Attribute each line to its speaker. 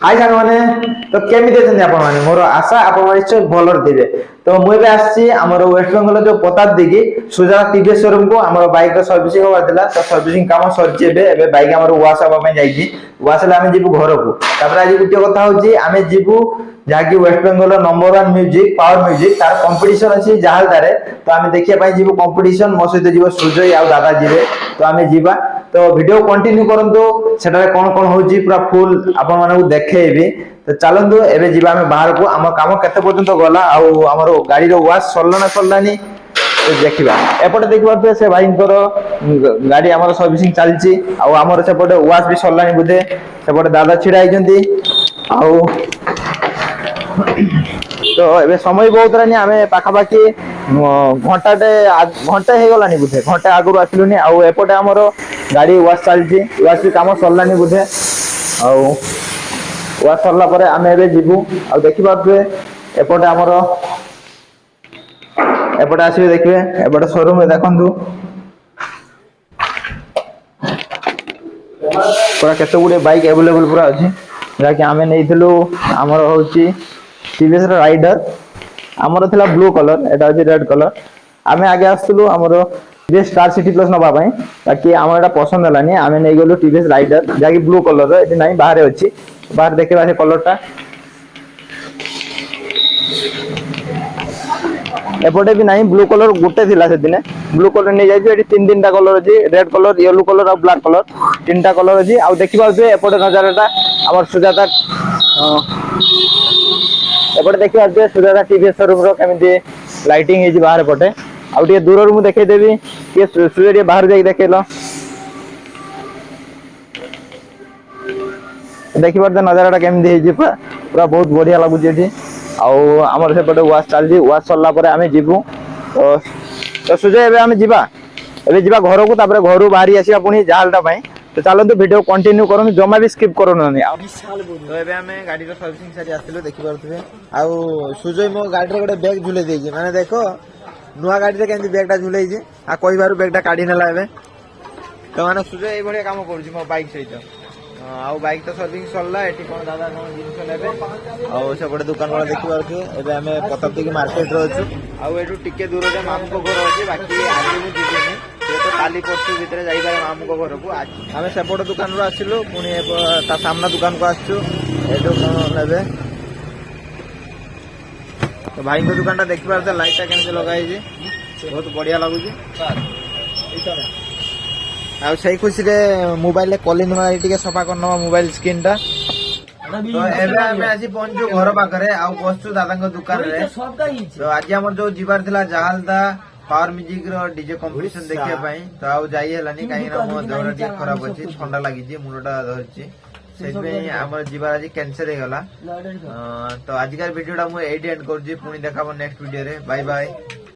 Speaker 1: हाय सांग माने तो केमी देछन आपण माने मोर आशा आपण माने निश्चय भलर दिबे तो मु एबे आसी हमर वेस्ट बेंगल जो पतार दिगी सुजा टीवीएस शोरूम को हमर बाइक रो सर्विसिंग होवा दिला तो सर्विसिंग काम सरचे एबे बाइक हमर वाश हबा पे जाईची वाश ले आमे जिबु घर को तापर आज गुटे कथा होची आमे जिबु जाकी West Bengal number 1 music power music तार कंपटीशन अछि जहाल दारे तो आमे देखिया पई जिबु कंपटीशन मो सहित जिबो सुजय आ दादा जिबे तो आमे जिबा तो वीडियो कंटिन्यू करंतु सेटा कोन कोन होची पूरा फुल आपण माने देखेबी तो चलंतु एबे जिबा हमें बाहर को हम काम केते पर्यंत गला आ हमर गाड़ी रो वाश सरला ना सरलानी तो देखिबा एपटे देखिबा पे से भाईंकर गाड़ी हमर सर्विसिंग चलची आ हमर सेपटे वाश भी सरलानी बुधे सेपटे दादा छिडा आइजंती आ तो एबे समय बहुत रानी हमें पाखा पाखी घंटा हे गलानी बुधे घंटा आगु आसिलुनी आ एपटे हमर गाड़ी वाश चलची वाश भी काम सरलानी बुधे आ वाश सरला परे आमे एबे जिबु आ देखिबा पे एपटे हमर एपटे आसीबे देखिबे एपटे शोरूम में देखंतु पूरा केते गुडे बाइक अवेलेबल पूरा अछि जाके आमे नेइथिलु हमर होची टीवीएस रो राइडर हमर थिला ब्लू कलर एटा अछि रेड कलर आमे आगे आस्तलु हमर जे स्टार सिटी प्लस नबा पई ताकि हमर एटा पसंद हलानी आमे नै गेलु टीवीएस राइडर जाकी ब्लू कलर एटी नै बाहर अछि बाहर देखिबा से कलरटा एपटे भी नहीं ब्लू कलर गोटे थिला से दिने ब्लू कलर नै जाई एटी तीन टा कलर अछि रेड कलर येलो कलर और ब्लैक कलर तीनटा कलर अछि आ देखिबा जे एपटे नजाराटा हमर सुजाता एपटे देखिबा जे सुजाता टीवीएस शोरूम रो केमिति लाइटिंग हे जी बाहर पटे आ टे दूर रो मु देखाई देबी के सुजाता बाहर जाई देखेलो देखिबा जे नजाराटा केमिति हे जी पूरा बहुत बढ़िया लागु जे आउ हमर सेपटे वाश चलजी वाश सरला परे आमे जिबु तो सुजय एबे आमे जिबा घर को तापर घरु बाहरी आसीबा पुनी जालटा पई तो चलंतु वीडियो कंटिन्यू करम जमा भी स्किप करननी तो एबे आमे गाड़ी रो सर्विसिंग सारी आथिलु देखि परथबे आउ सुजय मो गाड़ी रे गोटे बैग झुले देजी माने देखो नुवा गाड़ी रे केंति बैगटा झुलेई जे आ कोइ बारु बैगटा काढी नेला एबे तो माने सुजय ए बढिया काम करूची मो बाइक सहित आउ बाइक तो सर्विसिंग सरला एठी कोन दादा कोन जिंस लेबे आउ से बडे दुकान वाला देखि परथबे एबे आमे पतपति के मार्केट रो अछु आउ एठु टिके दूर रे मामू को घर अछि बाकी आगे मु जिबेनी तो काली परसु भीतर जाई पारे मामू को घर को आज हमें सेपट दुकान रो आसिलु पुनी ता सामना दुकान को आछू एठो कोन लेबे तो भाई को दुकान ता देखि पारते लाइट ता केने लगाई जे बहुत बढ़िया लागु जे आ सही खुशी रे मोबाइल ले कॉलिंग मारी टिके सफा करनो मोबाइल स्क्रीन टा तो एबे हमें आसी पहुंचू घर पाखरे आ बसचू दादा को दुकान रे तो आज हमर जो जीवार थिला जहालदा पावर म्यूजिक रो डीजे कंपटीशन देखिया पई तो आउ जाई हलानी काई ना मो देहरा ठीक खराब अछि ठंडा लागि जे मुंडटा धरछि सेबे हमर जीवार आज कैंसिल हे गला तो आज का वीडियोटा मु एडी एंड करछि पुनी देखाबो नेक्स्ट वीडियो रे बाय बाय।